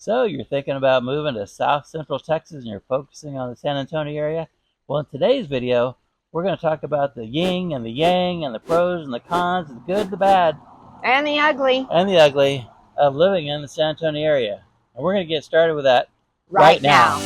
So you're thinking about moving to South Central Texas and you're focusing on the San Antonio area? Well, in today's video, we're going to talk about the yin and the yang and the pros and the cons, the good, the bad, and the ugly of living in the San Antonio area. And we're going to get started with that right now.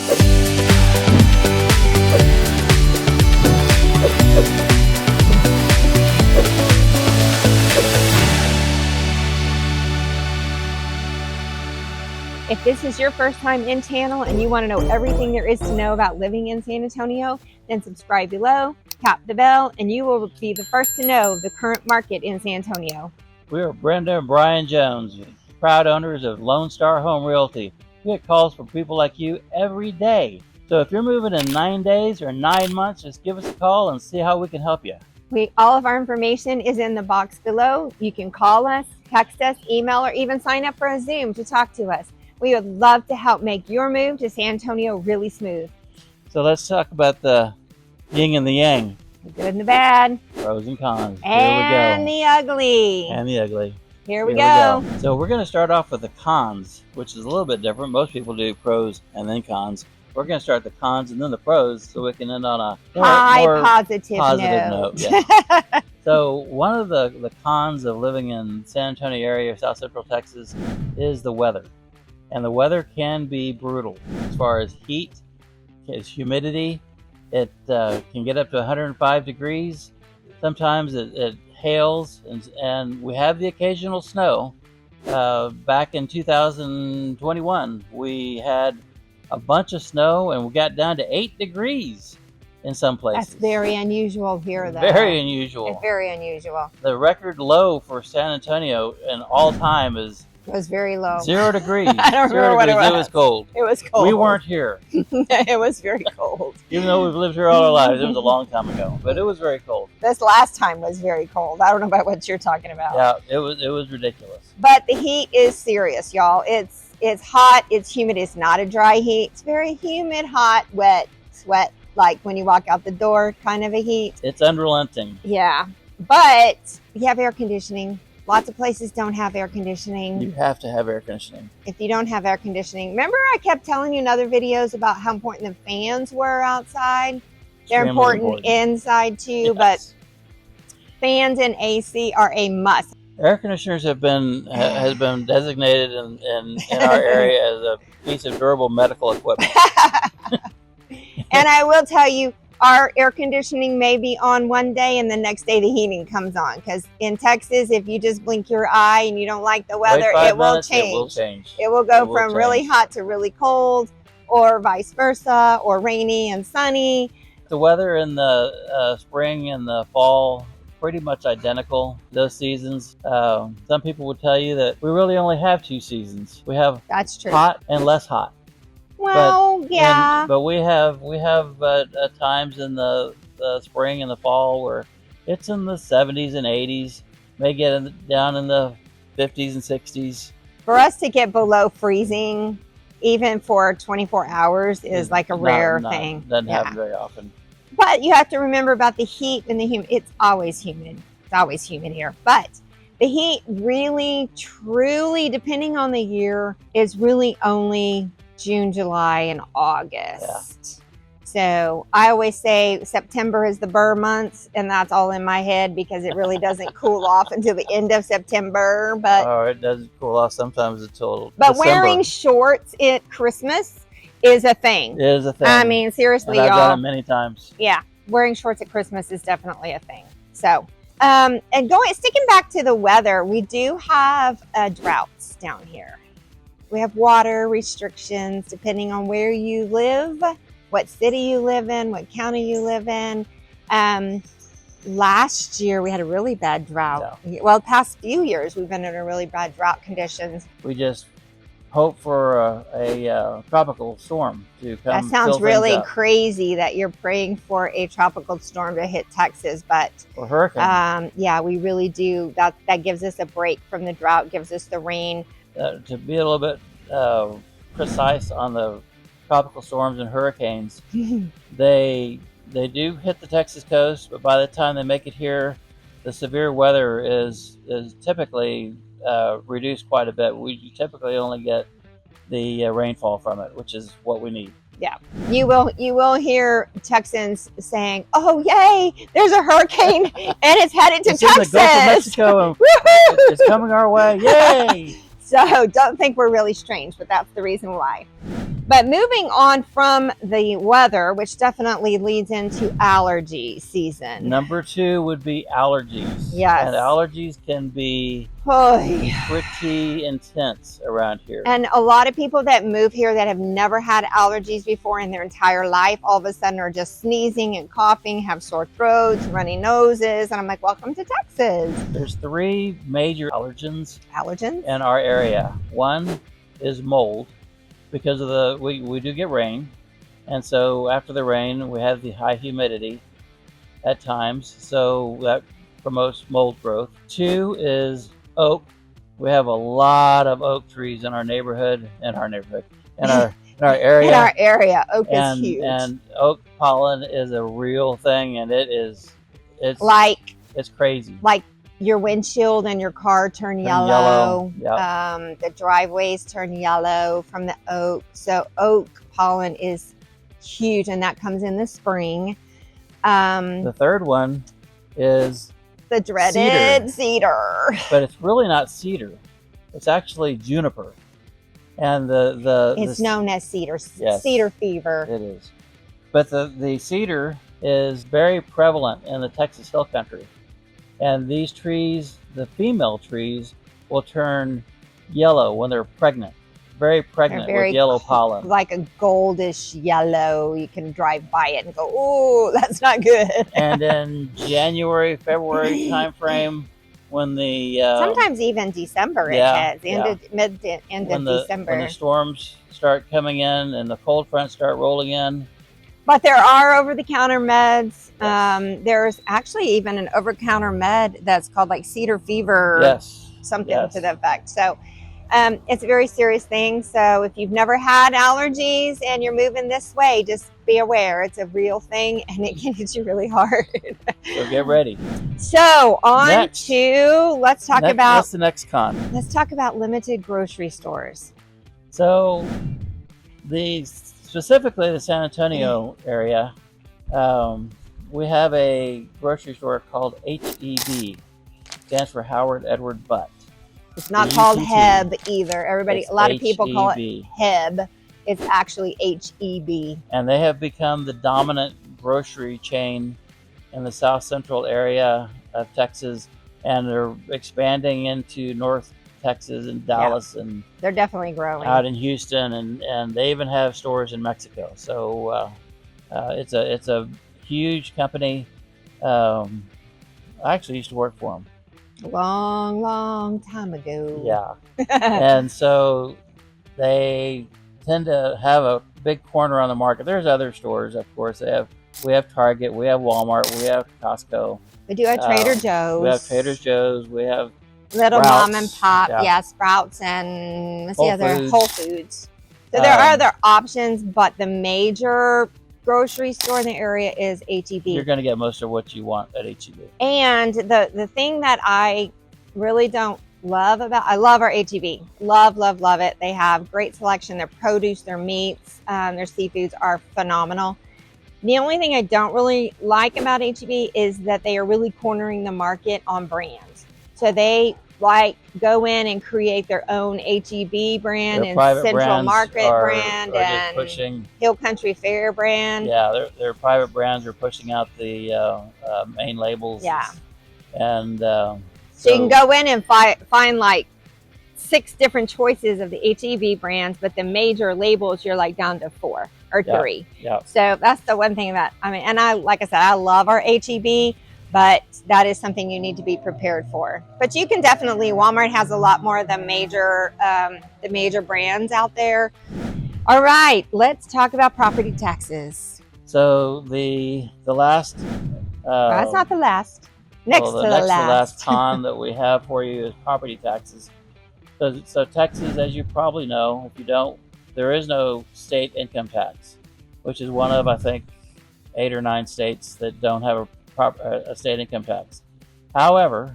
If this is your first time in channel and you want to know everything there is to know about living in San Antonio, then subscribe below, tap the bell, and you will be the first to know the current market in San Antonio. We are Brenda and Brian Jones, proud owners of Lone Star Home Realty. We get calls from people like you every day. So if you're moving in 9 days or 9 months, just give us a call and see how we can help you. All of our information is in the box below. You can call us, text us, email, or even sign up for a Zoom to talk to us. We would love to help make your move to San Antonio really smooth. So let's talk about the yin and the yang. The good and the bad. Pros and cons. And the ugly. And the ugly. Here we go. So we're going to start off with the cons, which is a little bit different. Most people do pros and then cons. We're going to start the cons and then the pros so we can end on a more positive note. Yeah. So one of the cons of living in San Antonio area, South Central Texas, is the weather. And the weather can be brutal as far as heat, as humidity. It can get up to 105 degrees. Sometimes it hails, and we have the occasional snow. Back in 2021, we had a bunch of snow, and we got down to 8 degrees in some places. That's very unusual here, though. Very unusual. It's very unusual. The record low for San Antonio in all time is... It was very low. 0 degrees. I don't remember what it was. It was cold. It was cold. We weren't here. It was very cold. Even though we've lived here all our lives, it was a long time ago. But it was very cold. This last time was very cold. I don't know about what you're talking about. Yeah, it was ridiculous. But the heat is serious, y'all. It's hot. It's humid. It's not a dry heat. It's very humid, hot, wet, sweat. Like when you walk out the door, kind of a heat. It's unrelenting. Yeah, but you have air conditioning. Lots of places don't have air conditioning. You have to have air conditioning. If you don't have air conditioning, remember I kept telling you in other videos about how important the fans were outside? They're important inside too, yes. But fans and AC are a must. Air conditioners has been designated in our area as a piece of durable medical equipment. And I will tell you, our air conditioning may be on one day and the next day the heating comes on. Because in Texas, if you just blink your eye and you don't like the weather, it will change. It will go from really hot to really cold, or vice versa, or rainy and sunny. The weather in the spring and the fall, pretty much identical, those seasons. Some people would tell you that we really only have 2 seasons. We have That's true. Hot and less hot. Well, yeah. But we have times in the spring and the fall where it's in the 70s and 80s, may get down in the 50s and 60s. For us to get below freezing, even for 24 hours, is like a rare thing. Doesn't happen very often. But you have to remember about the heat and the humid. It's always humid. It's always humid here. But the heat really, truly, depending on the year, is really only June, July, and August. Yeah. So I always say September is the burr months, and that's all in my head because it really doesn't cool off until the end of September. But it doesn't cool off sometimes until But December. Wearing shorts at Christmas is a thing. It is a thing. I mean, seriously, and I've y'all. done it many times. Yeah, wearing shorts at Christmas is definitely a thing. So, sticking back to the weather, we do have droughts down here. We have water restrictions depending on where you live, what city you live in, what county you live in. Last year, we had a really bad drought. Yeah. Well, the past few years, we've been in a really bad drought conditions. We just hope for a tropical storm to come. That sounds really crazy that you're praying for a tropical storm to hit Texas, but or hurricane. Yeah, we really do. That gives us a break from the drought, gives us the rain. To be a little bit precise on the tropical storms and hurricanes, they do hit the Texas coast, but by the time they make it here, the severe weather is typically reduced quite a bit. We typically only get the rainfall from it, which is what we need. Yeah, you will hear Texans saying, "Oh, yay! There's a hurricane and it's headed to It's Texas. in the Gulf of Mexico, and it's coming our way! Yay!" So don't think we're really strange, but that's the reason why. But moving on from the weather, which definitely leads into allergy season. Number 2 would be allergies. Yes. And allergies can be pretty intense around here. And a lot of people that move here that have never had allergies before in their entire life, all of a sudden are just sneezing and coughing, have sore throats, runny noses. And I'm like, welcome to Texas. There's 3 major allergens in our area. One is mold, because of we do get rain, and so after the rain we have the high humidity at times, so that promotes mold growth. 2 is oak. We have a lot of oak trees in our neighborhood, in our area. In our area, oak is huge. And oak pollen is a real thing, and it's crazy. Like your windshield and your car turn yellow. Yep. The driveways turn yellow from the oak. So oak pollen is huge, and that comes in the spring. The third one is the dreaded cedar. But it's really not cedar. It's actually juniper. And it's known as cedar. Yes, cedar fever. It is. But the cedar is very prevalent in the Texas Hill Country. And these trees, the female trees, will turn yellow when they're pregnant. Very pregnant with yellow pollen. Like a goldish yellow. You can drive by it and go, "Oh, that's not good." And in January, February timeframe, when the sometimes even December end of December. When the storms start coming in and the cold fronts start rolling in. But there are over-the-counter meds. Yes. There's actually even an over-the-counter med that's called like cedar fever. Yes. Something to that effect. So it's a very serious thing. So if you've never had allergies and you're moving this way, just be aware. It's a real thing and it can hit you really hard. So get ready. So let's talk about... What's the next con? Let's talk about limited grocery stores. So specifically the San Antonio area, we have a grocery store called HEB. Stands for Howard Edward Butt. It's not called HEB either. A lot of people call it HEB. It's actually HEB. And they have become the dominant grocery chain in the south central area of Texas, and they're expanding into North Texas and Dallas, and they're definitely growing out in Houston, and they even have stores in Mexico. So it's a huge company. I actually used to work for them long time ago. Yeah. And so they tend to have a big corner on the market. There's other stores, of course. We have Target, we have Walmart, we have Costco. We do have Trader Joe's. We have Trader Joe's. We have little Sprouts, mom and pop, Sprouts, and Whole Foods. So there are other options, but the major grocery store in the area is HEB. You're going to get most of what you want at HEB. And the thing that I really don't love I love our HEB. Love it. They have great selection. Their produce, their meats, their seafoods are phenomenal. The only thing I don't really like about HEB is that they are really cornering the market on brands. So they go in and create their own HEB brand and Central Market brand and pushing Hill Country Fair brand. Yeah, their private brands are pushing out the main labels. Yeah. And so you can go in and find like 6 different choices of the HEB brands, but the major labels you're like down to 4 or 3. Yeah. So that's the one thing that like I said, I love our HEB. But that is something you need to be prepared for. But you can definitely, Walmart has a lot more of the major brands out there. All right, let's talk about property taxes. So the last... that's not the last. Next to the last con that we have for you is property taxes. So Texas, as you probably know, if you don't, there is no state income tax, which is one of, I think, 8 or 9 states that don't have a state income tax. However,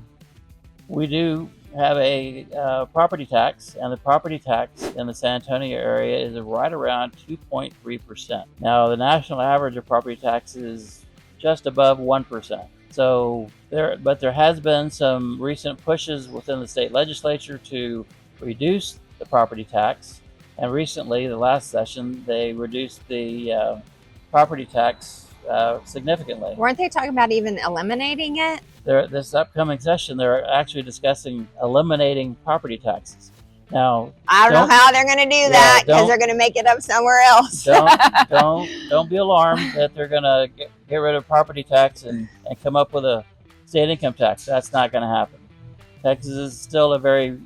we do have a property tax, and the property tax in the San Antonio area is right around 2.3%. Now, the national average of property tax is just above 1%. So there has been some recent pushes within the state legislature to reduce the property tax, and recently, the last session, they reduced the property tax significantly. Weren't they talking about even eliminating it? This upcoming session, they're actually discussing eliminating property taxes. Now, I don't know how they're going to do that, because they're going to make it up somewhere else. don't be alarmed that they're going to get rid of property tax and come up with a state income tax. That's not going to happen. Texas is still a very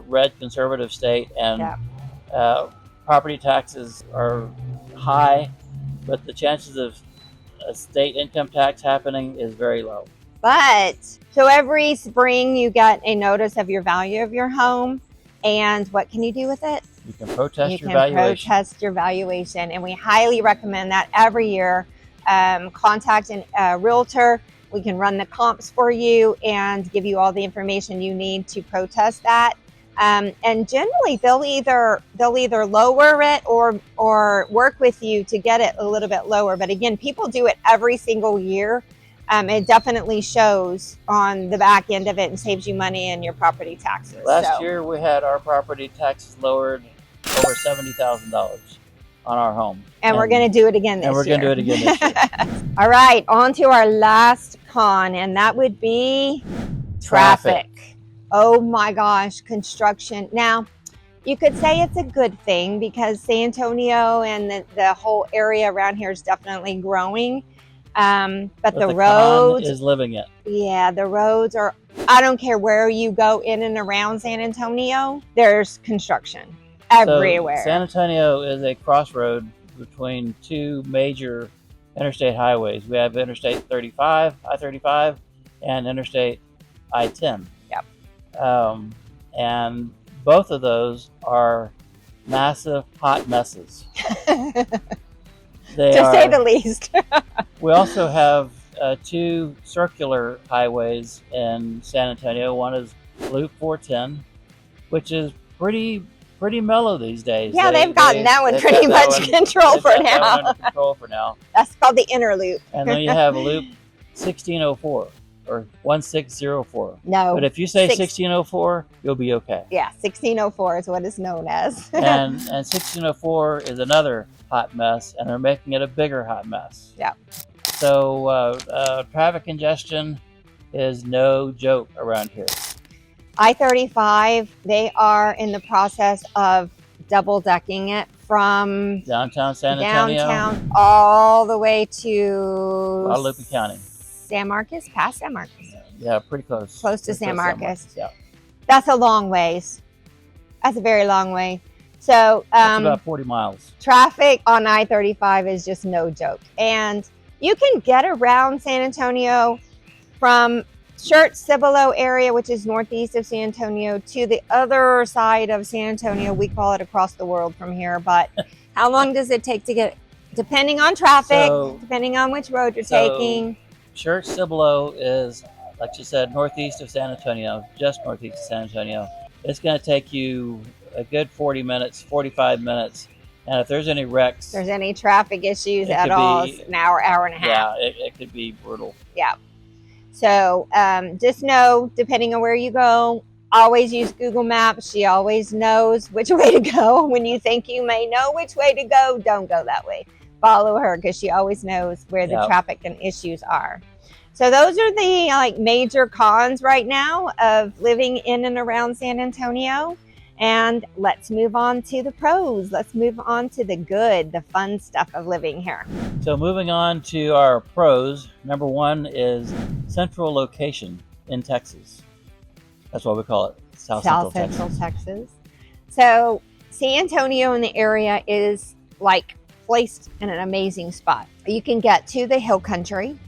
red conservative state, and property taxes are high, but the chances of a state income tax happening is very low. But so every spring you get a notice of your value of your home, and what can you do with it? You can protest your valuation. valuation. And we highly recommend that every year. Contact a realtor. We can run the comps for you and give you all the information you need to protest that. And generally, they'll either lower it or work with you to get it a little bit lower. But again, people do it every single year. It definitely shows on the back end of it and saves you money in your property taxes. Last year, we had our property taxes lowered over $70,000 on our home. And we're going to do it again this year. And we're going to do it again this year. All right, on to our last con, and that would be traffic. Oh my gosh, construction. Now, you could say it's a good thing because San Antonio and the whole area around here is definitely growing. But the roads is living it. Yeah, the roads are, I don't care where you go in and around San Antonio, there's construction everywhere. So San Antonio is a crossroad between two major interstate highways. We have Interstate 35, I-35, and Interstate I-10. Yep. And both of those are massive hot messes. To say the least. We also have two circular highways in San Antonio. One is Loop 410, which is pretty mellow these days. Yeah, they've gotten that one pretty much control for now. That's called the inner loop. And then you have Loop 1604 or 1604. No. But if you say 1604, you'll be okay. Yeah, 1604 is what it's known as. and 1604 is another hot mess, and they're making it a bigger hot mess. Yeah. So traffic congestion is no joke around here. I-35, they are in the process of double decking it from downtown San Antonio all the way to Guadalupe County. San Marcos, past San Marcos. Yeah, pretty close. Close to San Marcos. Yeah. That's a long ways. That's a very long way. So that's about 40 miles. Traffic on I-35 is just no joke. And you can get around San Antonio from Church Cibolo area, which is northeast of San Antonio, to the other side of San Antonio. We call it across the world from here. But how long does it take to get, depending on traffic, depending on which road you're taking? Church Cibolo is, like you said, northeast of San Antonio, just northeast of San Antonio. It's going to take you a good 40 minutes, 45 minutes. And if there's any wrecks, there's any traffic issues at all, it's an hour and a half. Yeah, it could be brutal. Yeah. So just know, depending on where you go, always use Google Maps. She always knows which way to go. When you think you may know which way to go, don't go that way. Follow her because she always knows where the traffic and issues are. So those are the major cons right now of living in and around San Antonio. And let's move on to the pros. Let's move on to the good, the fun stuff of living here. So moving on to our pros, number one is central location in Texas. That's what we call it, South Central Texas. So San Antonio in the area is placed in an amazing spot. You can get to the hill country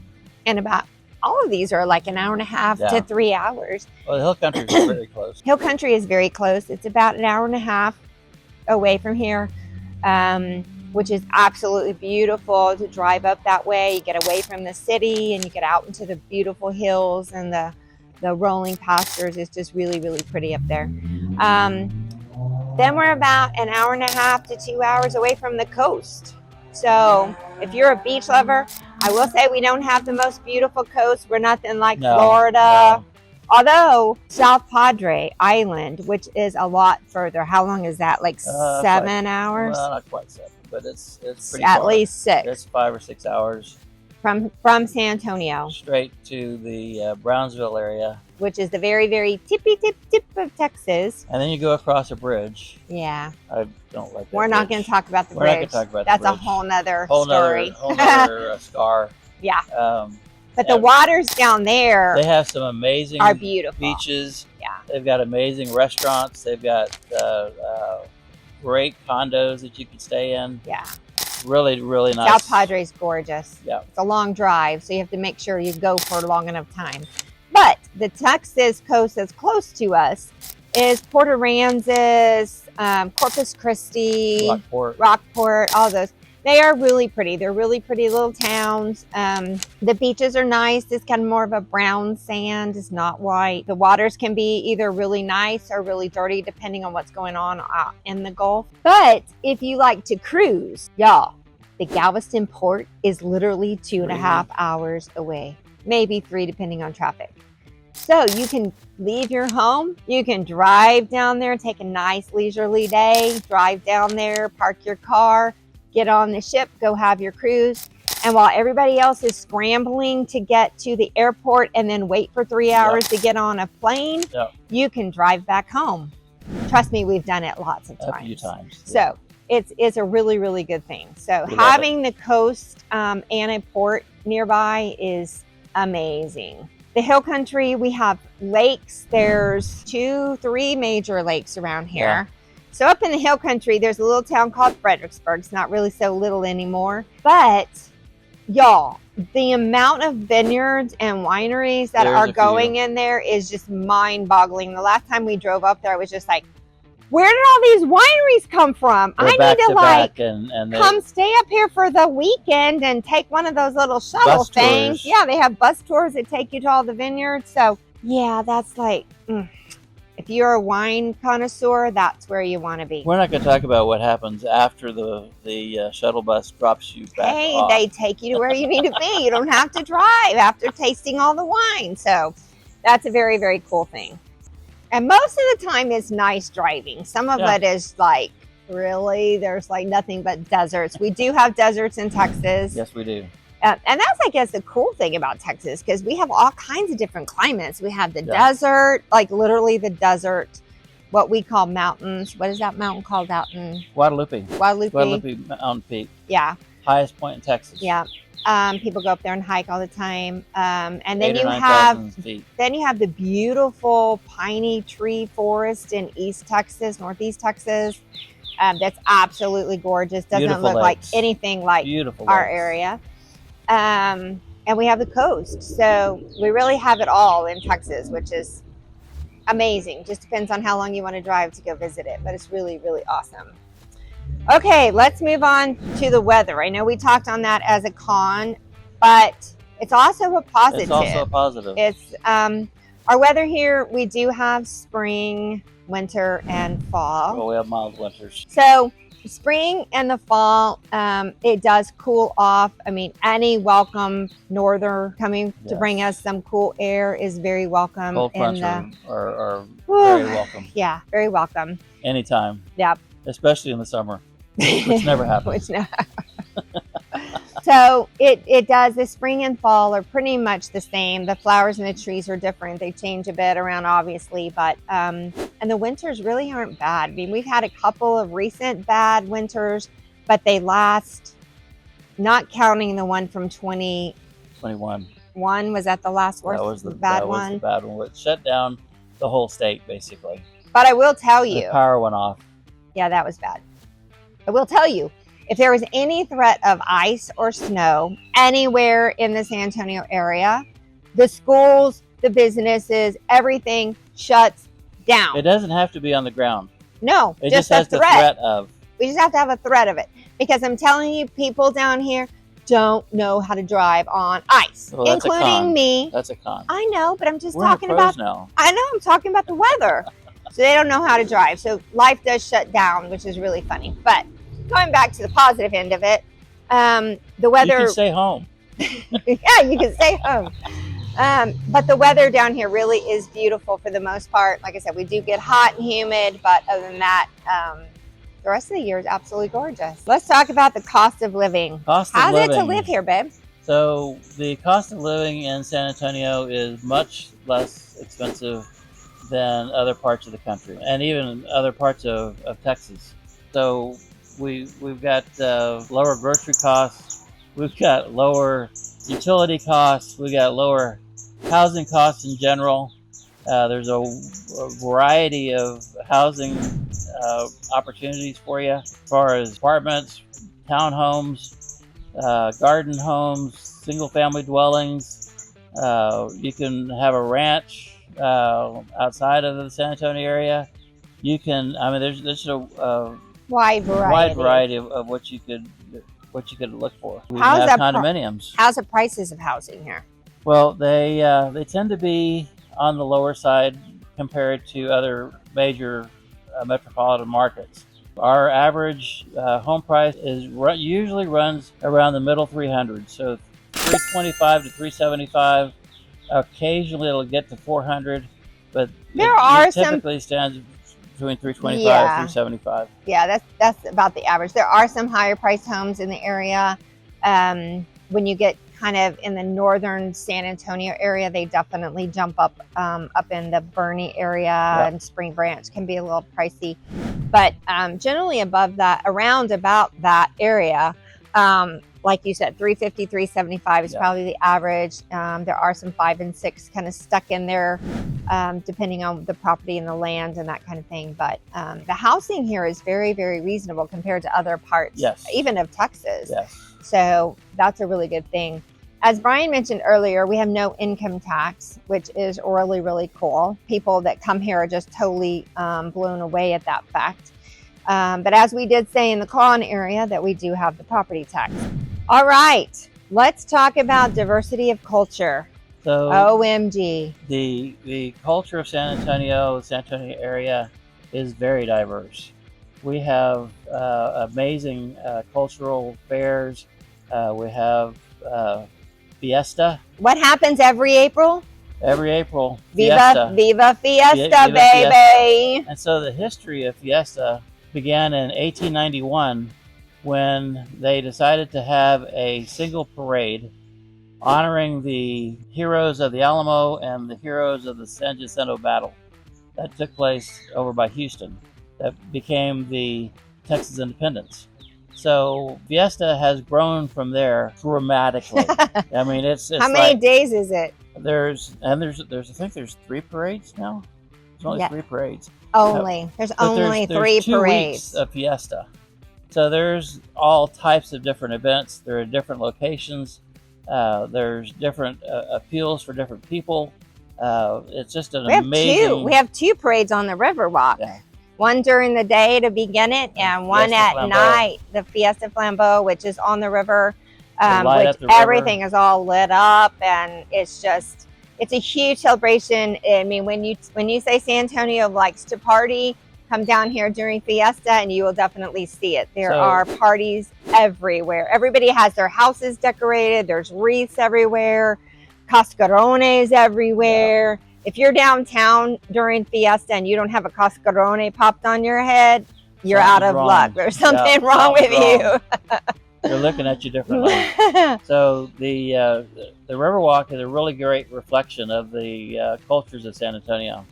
in about, all of these are an hour and a half to 3 hours. Well, the hill country is very close. Hill country is very close. It's about an hour and a half away from here, which is absolutely beautiful to drive up that way. You get away from the city and you get out into the beautiful hills and the the rolling pastures is just really, really pretty up there. Then we're about an hour and a half to 2 hours away from the coast. So if you're a beach lover, I will say we don't have the most beautiful coast. We're nothing like Florida. No. Although South Padre Island, which is a lot further. How long is that? Like 7 hours? Well, not quite 7, but it's pretty at far. least 6. It's 5 or 6 hours from San Antonio, straight to the Brownsville area, which is the very, very tippy tip of Texas. and then you go across a bridge. Yeah, I don't like that. We're not going to talk about the We're not bridge. going to talk about That's the bridge. a whole nother Whole story. nother scar. Yeah. But Yeah. the waters down there They have some amazing are beautiful. beaches. Yeah. They've got amazing restaurants. They've got great condos that you can stay in. Yeah. Really, really nice. South Padre's gorgeous. Yeah. It's a long drive, so you have to make sure you go for a long enough time. But the Texas coast that's close to us is Port Aransas, Corpus Christi, Rockport, all those. They are really pretty. They're really pretty little towns. The beaches are nice. It's kind of more of a brown sand. It's not white. The waters can be either really nice or really dirty, depending on what's going on in the Gulf. But if you like to cruise, y'all, the Galveston port is literally 2.5 hours away. Maybe 3, depending on traffic. So you can leave your home. You can drive down there, take a nice leisurely day, drive down there, park your car, get on the ship, go have your cruise. And while everybody else is scrambling to get to the airport and then wait for 3 hours to get on a plane, you can drive back home. Trust me, we've done it lots of times. A few times. So it's a really, really good thing. So having the coast and a port nearby is amazing. The hill country, we have lakes. There's 2, 3 major lakes around here. Yeah. So up in the hill country, there's a little town called Fredericksburg. It's not really so little anymore. But y'all, the amount of vineyards and wineries that are going in there is just mind-boggling. The last time we drove up there, I was just like, where did all these wineries come from? I need to like and come stay up here for the weekend and take one of those little shuttle things. Yeah, they have bus tours that take you to all the vineyards. So yeah, that's like, if you're a wine connoisseur, that's where you want to be. We're not going to talk about what happens after the shuttle bus drops you back off. They take you to where you need to be. You don't have to drive after tasting all the wine. So that's a very, very cool thing. And most of the time it's nice driving. Some of it is like, really, there's like nothing but deserts. We do have deserts in Texas. Yes, we do. And that's, I guess, the cool thing about Texas, because we have all kinds of different climates. We have the desert, like literally the desert, what we call mountains. What is that mountain called out in? Guadalupe. Guadalupe Mountain Peak. Yeah. Highest point in Texas. Yeah. People go up there and hike all the time. And then you have the beautiful piney tree forest in East Texas, Northeast Texas. That's absolutely gorgeous. Doesn't look like anything like our area. And we have the coast. So we really have it all in Texas, which is amazing. Just depends on how long you want to drive to go visit it. But it's really, really awesome. Okay, let's move on to the weather. I know we talked on that as a con, but it's also a positive. It's also a positive. It's our weather here. We do have spring, winter, and fall. Well, we have mild winters. So spring and the fall, it does cool off. I mean, any welcome norther coming to bring us some cool air is very welcome. Cold fronts are very welcome. Yeah, very welcome. Anytime. Yeah. Especially in the summer, which never happens. So it does. The spring and fall are pretty much the same. The flowers and the trees are different. They change a bit around, obviously, but and the winters really aren't bad. I mean, we've had a couple of recent bad winters, but they last, not counting the one from 2021. Was that the last worst? That was the bad one. Was the bad one. It shut down the whole state, basically. But I will tell you, the power went off. Yeah, that was bad. I will tell you, if there was any threat of ice or snow anywhere in the San Antonio area, the schools, the businesses, everything shuts down. It doesn't have to be on the ground. No, it just has the threat of. We just have to have a threat of it. Because I'm telling you, people down here don't know how to drive on ice, Well, that's a including con. me. That's a con. I know, but I'm just We're in the talking pros about, now. I know, I'm talking about the weather. So they don't know how to drive. So life does shut down, which is really funny. But going back to the positive end of it, the weather. You can stay home. Yeah, you can stay home. But the weather down here really is beautiful for the most part. Like I said, we do get hot and humid, but other than that, the rest of the year is absolutely gorgeous. Let's talk about the cost of living. Cost of How's living. it to live here, babe? So the cost of living in San Antonio is much less expensive than other parts of the country and even other parts of Texas. So we've got lower grocery costs, we've got lower utility costs, we've got lower housing costs in general. There's a variety of housing opportunities for you as far as apartments, townhomes, garden homes, single family dwellings. You can have a ranch outside of the San Antonio area. You can, I mean, there's a wide variety of what you could look for. We How's have that condominiums. How's the prices of housing here? Well, they tend to be on the lower side compared to other major metropolitan markets. Our average home price usually runs around the middle 300s, so 325 to 375. Occasionally it'll get to 400, but it typically stands between 325 and 375. Yeah, that's about the average. There are some higher priced homes in the area. When you get kind of in the northern San Antonio area, they definitely jump up in the Bernie area, and Spring Branch can be a little pricey. But generally above that, around about that area, like you said, 350, 375 is probably the average. There are some 5 and 6 kind of stuck in there, depending on the property and the land and that kind of thing. But the housing here is very, very reasonable compared to other parts, even of Texas. So that's a really good thing. As Brian mentioned earlier, we have no income tax, which is really, really cool. People that come here are just totally blown away at that fact. But as we did say in the call-in area, that we do have the property tax. All right, let's talk about diversity of culture. So OMG. The culture of San Antonio, the San Antonio area, is very diverse. We have amazing cultural fairs. We have Fiesta. What happens every April? Every April, Fiesta. Viva Fiesta, Viva baby. Fiesta. And so the history of Fiesta began in 1891 when they decided to have a single parade honoring the heroes of the Alamo and the heroes of the San Jacinto battle that took place over by Houston. That became the Texas independence. So Fiesta has grown from there dramatically. I mean, it's how many days is it? There's I think there's 3 parades now. There's only 3 parades. There's only 3 2 parades weeks of Fiesta. So there's all types of different events. There are different locations. There's different appeals for different people. It's just an amazing. We have 2 parades on the Riverwalk. Yeah. One during the day to begin it, and one at night, the Fiesta Flambeau, which is on the river, which everything is all lit up, and it's a huge celebration. I mean, when you say San Antonio likes to party, come down here during Fiesta and you will definitely see it. There are parties everywhere. Everybody has their houses decorated. There's wreaths everywhere, cascarones everywhere. If you're downtown during Fiesta and you don't have a cascarone popped on your head, you're out of luck. There's something wrong with you. They're looking at you differently. So the Riverwalk is a really great reflection of the cultures of San Antonio.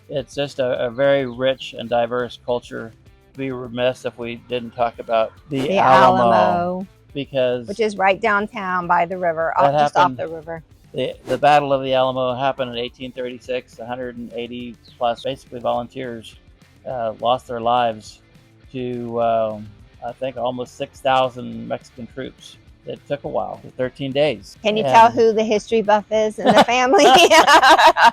It's just a very rich and diverse culture. We'd be remiss if we didn't talk about the Alamo, which is right downtown by the river, just off the river. The Battle of the Alamo happened in 1836. 180 plus basically volunteers lost their lives to I think almost 6,000 Mexican troops. It took a while, 13 days. Can you tell who the history buff is in the family? I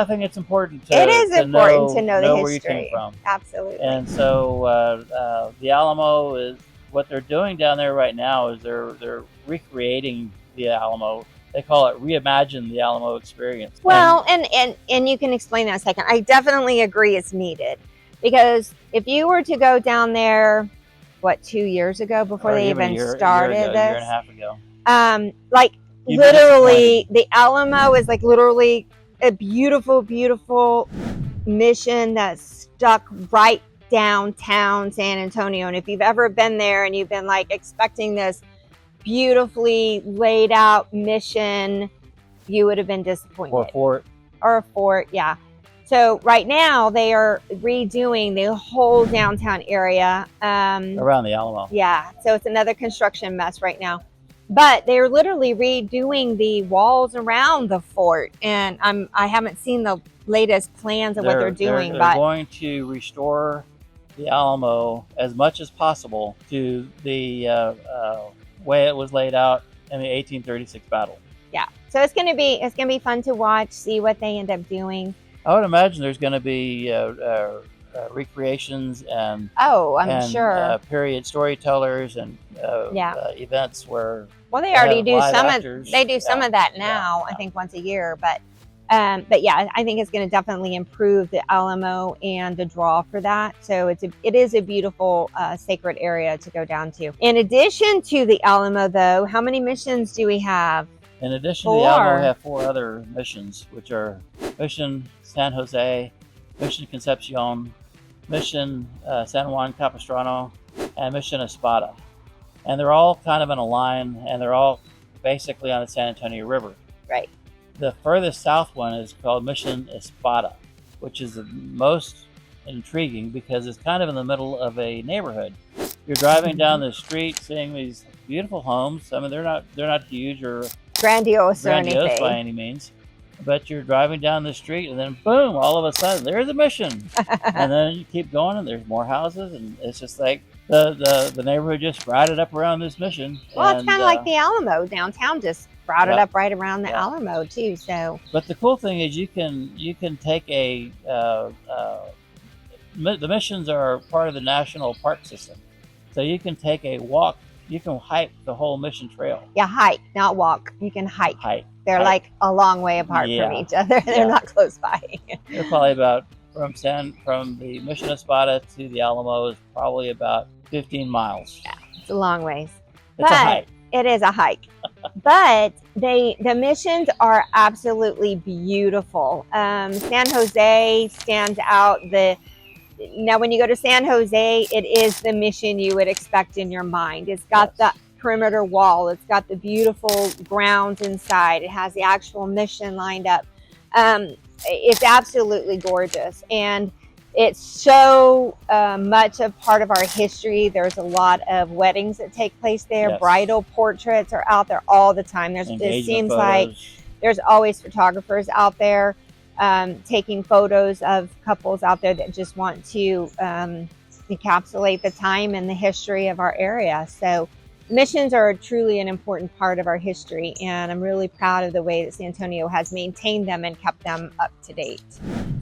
think it's important to know the history. Where you came from. Absolutely. And so the Alamo what they're doing down there right now is they're recreating the Alamo. They call it Reimagine the Alamo Experience. Well, and you can explain that in a second. I definitely agree it's needed, because if you were to go down there, what, 2 years ago, before they even started year and a this, half ago, like You'd literally the Alamo is like literally a beautiful, beautiful mission that's stuck right downtown San Antonio. And if you've ever been there and you've been like expecting this beautifully laid out mission, you would have been disappointed. Or a fort, yeah. So right now they are redoing the whole downtown area around the Alamo. Yeah, so it's another construction mess right now. But they're literally redoing the walls around the fort, and I haven't seen the latest plans of what they're doing. They're going to restore the Alamo as much as possible to the way it was laid out in the 1836 battle. Yeah, so it's gonna be fun to watch, see what they end up doing. I would imagine there's going to be recreations and sure period storytellers and events where. Well, they already do some of that now. I think once a year, but yeah, I think it's going to definitely improve the Alamo and the draw for that. So it is a beautiful sacred area to go down to. In addition to the Alamo, though, how many missions do we have? In addition to the Alamo, we have 4 other missions, which are Mission San Jose, Mission Concepcion, Mission San Juan Capistrano, and Mission Espada. And they're all kind of in a line, and they're all basically on the San Antonio River. Right. The furthest south one is called Mission Espada, which is the most intriguing because it's kind of in the middle of a neighborhood. You're driving down the street, seeing these beautiful homes. I mean, they're not huge or grandiose or anything by any means, but you're driving down the street, and then boom, all of a sudden there's a mission. And then you keep going, and there's more houses, and it's just like the neighborhood just sprouted up around this mission. Well, it's kind of like the Alamo downtown, just sprouted up right around the Alamo too. So, but the cool thing is you can take the missions are part of the national park system, so you can take a walk. You can hike the whole mission trail. Yeah, hike, not walk. You can hike. They're like a long way apart from each other. They're not close by. They're probably about from the Mission Espada to the Alamo is probably about 15 miles. Yeah, it's a long ways. It's a hike. It is a hike. But the missions are absolutely beautiful. San Jose stands out. Now, when you go to San Jose, it is the mission you would expect in your mind. It's got the perimeter wall. It's got the beautiful grounds inside. It has the actual mission lined up. It's absolutely gorgeous. And it's so much a part of our history. There's a lot of weddings that take place there. Bridal portraits are out there all the time. It seems like there's always photographers out there taking photos of couples out there that just want to encapsulate the time and the history of our area. So missions are truly an important part of our history, and I'm really proud of the way that San Antonio has maintained them and kept them up to date.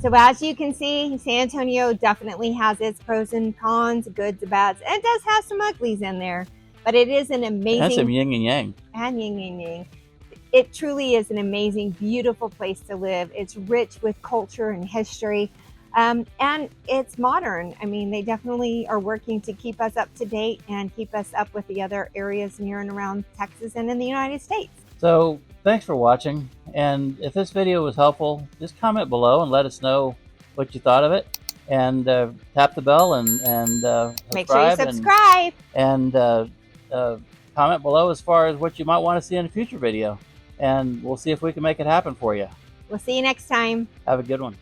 So as you can see, San Antonio definitely has its pros and cons, goods and bads, and it does have some uglies in there, but it is an amazing... And some yin and yang. And yin and yang. It truly is an amazing, beautiful place to live. It's rich with culture and history, and it's modern. I mean, they definitely are working to keep us up to date and keep us up with the other areas near and around Texas and in the United States. So thanks for watching. And if this video was helpful, just comment below and let us know what you thought of it. And tap the bell and make sure you subscribe. And comment below as far as what you might want to see in a future video. And we'll see if we can make it happen for you. We'll see you next time. Have a good one.